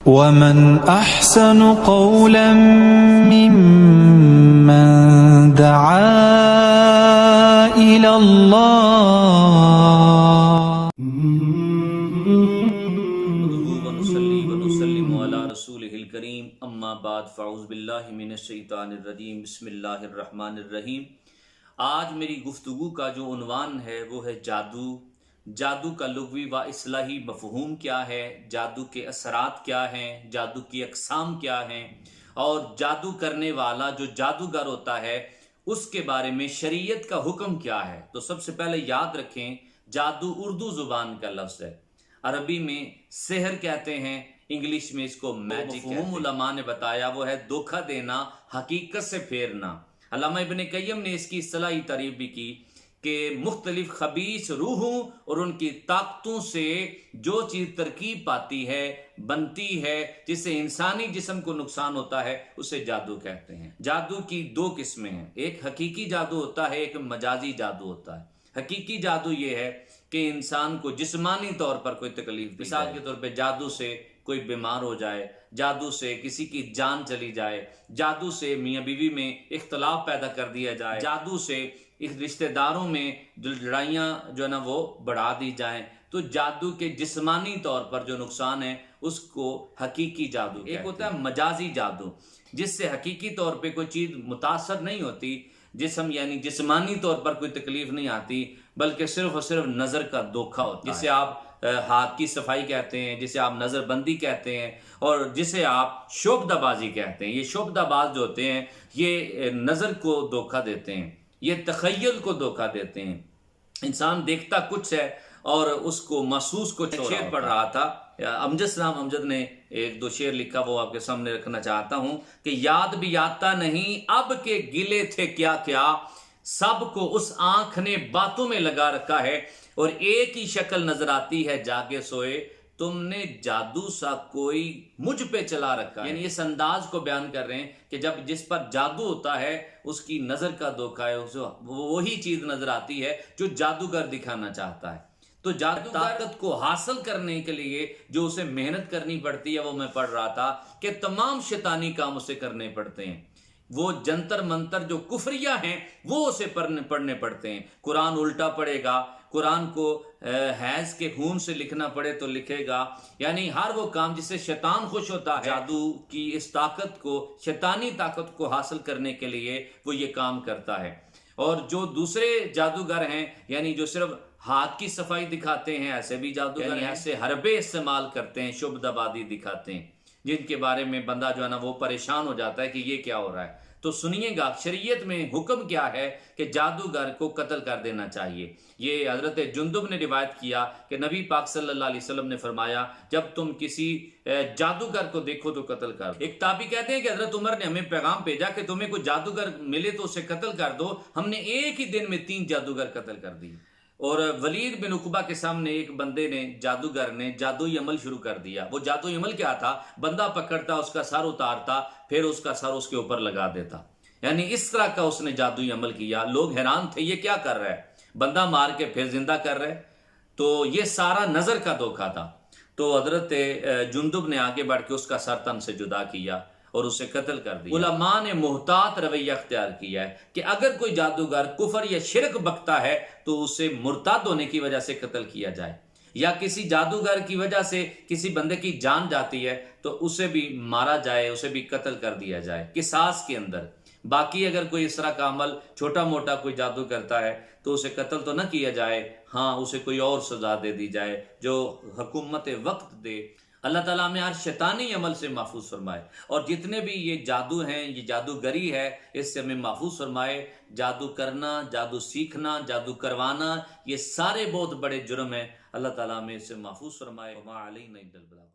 ومن أحسن قولا ممن دعا إلى الله ونصلي ونسلم على رسوله الكريم اما بعد فاعوذ باللہ من الشیطان الرجیم بسم اللہ الرحمن الرحیم۔ آج میری گفتگو کا جو عنوان ہے وہ ہے جادو۔ جادو کا لغوی و اصطلاحی مفہوم کیا ہے، جادو کے اثرات کیا ہیں، جادو کی اقسام کیا ہیں، اور جادو کرنے والا جو جادوگر ہوتا ہے اس کے بارے میں شریعت کا حکم کیا ہے۔ تو سب سے پہلے یاد رکھیں جادو اردو زبان کا لفظ ہے، عربی میں سحر کہتے ہیں، انگلش میں اس کو میجک کہتے ہیں۔ علماء نے بتایا وہ ہے دھوکہ دینا، حقیقت سے پھیرنا۔ علامہ ابن قیم نے اس کی اصطلاحی تعریف بھی کی کہ مختلف خبیث روحوں اور ان کی طاقتوں سے جو چیز ترکیب پاتی ہے، بنتی ہے، جس سے انسانی جسم کو نقصان ہوتا ہے، اسے جادو کہتے ہیں۔ جادو کی دو قسمیں ہیں، ایک حقیقی جادو ہوتا ہے، ایک مجازی جادو ہوتا ہے۔ حقیقی جادو یہ ہے کہ انسان کو جسمانی طور پر کوئی تکلیف دی جائے، مثال کے طور پہ جادو سے کوئی بیمار ہو جائے، جادو سے کسی کی جان چلی جائے، جادو سے میاں بیوی میں اختلاف پیدا کر دیا جائے، جادو سے رشتہ داروں میں جو لڑائیاں جو ہے نا وہ بڑھا دی جائیں۔ تو جادو کے جسمانی طور پر جو نقصان ہے اس کو حقیقی جادو کہتے ہیں۔ ایک ہوتا ہے مجازی جادو، جس سے حقیقی طور پہ کوئی چیز متاثر نہیں ہوتی، جسم یعنی جسمانی طور پر کوئی تکلیف نہیں آتی، بلکہ صرف اور صرف نظر کا دھوکہ ہوتا ہے، جسے آپ ہاتھ کی صفائی کہتے ہیں، جسے آپ نظر بندی کہتے ہیں، اور جسے آپ شعبدہ بازی کہتے ہیں۔ یہ شعبدہ باز جو ہوتے ہیں یہ نظر کو دھوکہ دیتے ہیں، یہ تخیل کو دھوکہ دیتے ہیں۔ انسان دیکھتا کچھ ہے اور اس کو محسوس کو شعر پڑھ رہا تھا، امجد سلام امجد نے ایک دو شعر لکھا، وہ آپ کے سامنے رکھنا چاہتا ہوں کہ یاد بھی آتا نہیں اب کے گلے تھے کیا کیا، سب کو اس آنکھ نے باتوں میں لگا رکھا ہے، اور ایک ہی شکل نظر آتی ہے جاگے سوئے، تم نے جادو سا کوئی مجھ پہ چلا رکھا ہے۔ یعنی اس انداز کو بیان کر رہے ہیں کہ جب جس پر جادو ہوتا ہے اس کی نظر کا دھوکہ ہے، وہی چیز نظر آتی ہے جو جادوگر دکھانا چاہتا ہے۔ تو جادو طاقت کو حاصل کرنے کے لیے جو اسے محنت کرنی پڑتی ہے، وہ میں پڑھ رہا تھا کہ تمام شیطانی کام اسے کرنے پڑتے ہیں، وہ جنتر منتر جو کفریہ ہیں وہ اسے پڑھنے پڑتے ہیں۔ قرآن الٹا پڑھے گا، قرآن کو حیض کے خون سے لکھنا پڑے تو لکھے گا، یعنی ہر وہ کام جس سے شیطان خوش ہوتا ہے، جادو کی اس طاقت کو، شیطانی طاقت کو حاصل کرنے کے لیے وہ یہ کام کرتا ہے۔ اور جو دوسرے جادوگر ہیں یعنی جو صرف ہاتھ کی صفائی دکھاتے ہیں، ایسے بھی جادوگر ہیں، ایسے حربے استعمال کرتے ہیں، شعبدہ بازی دکھاتے ہیں، جن کے بارے میں بندہ جو ہے نا وہ پریشان ہو جاتا ہے کہ یہ کیا ہو رہا ہے۔ تو سنیے گا شریعت میں حکم کیا ہے کہ جادوگر کو قتل کر دینا چاہیے۔ یہ حضرت جندب نے روایت کیا کہ نبی پاک صلی اللہ علیہ وسلم نے فرمایا جب تم کسی جادوگر کو دیکھو تو قتل کر دو۔ ایک تابعی کہتے ہیں کہ حضرت عمر نے ہمیں پیغام بھیجا کہ تمہیں کوئی جادوگر ملے تو اسے قتل کر دو، ہم نے ایک ہی دن میں 3 جادوگر قتل کر دیے۔ اور ولید بن عقبہ کے سامنے ایک بندے نے، جادوگر نے جادوئی عمل شروع کر دیا۔ وہ جادوئی عمل کیا تھا؟ بندہ پکڑتا، اس کا سر اتارتا، پھر اس کا سر اس کے اوپر لگا دیتا، یعنی اس طرح کا اس نے جادوئی عمل کیا۔ لوگ حیران تھے یہ کیا کر رہا ہے، بندہ مار کے پھر زندہ کر رہے۔ تو یہ سارا نظر کا دھوکہ تھا۔ تو حضرت جندب نے آگے بڑھ کے اس کا سر تن سے جدا کیا اور اسے قتل کر دیا۔ علماء نے محتاط رویہ اختیار کیا ہے کہ اگر کوئی جادوگر کفر یا شرک بکتا ہے تو اسے مرتد ہونے کی وجہ سے قتل کیا جائے، یا کسی جادوگر کی وجہ سے کسی بندے کی جان جاتی ہے تو اسے بھی مارا جائے، اسے بھی قتل کر دیا جائے قصاص کے اندر۔ باقی اگر کوئی اس طرح کا عمل چھوٹا موٹا کوئی جادو کرتا ہے تو اسے قتل تو نہ کیا جائے، ہاں اسے کوئی اور سزا دے دی جائے جو حکومت وقت دے۔ اللہ تعالیٰ ہمیں ہر شیطانی عمل سے محفوظ فرمائے، اور جتنے بھی یہ جادو ہیں، یہ جادوگری ہے، اس سے ہمیں محفوظ فرمائے۔ جادو کرنا، جادو سیکھنا، جادو کروانا، یہ سارے بہت بڑے جرم ہیں، اللہ تعالیٰ ہمیں اس سے محفوظ فرمائے۔ وما علینا الا البلاغ۔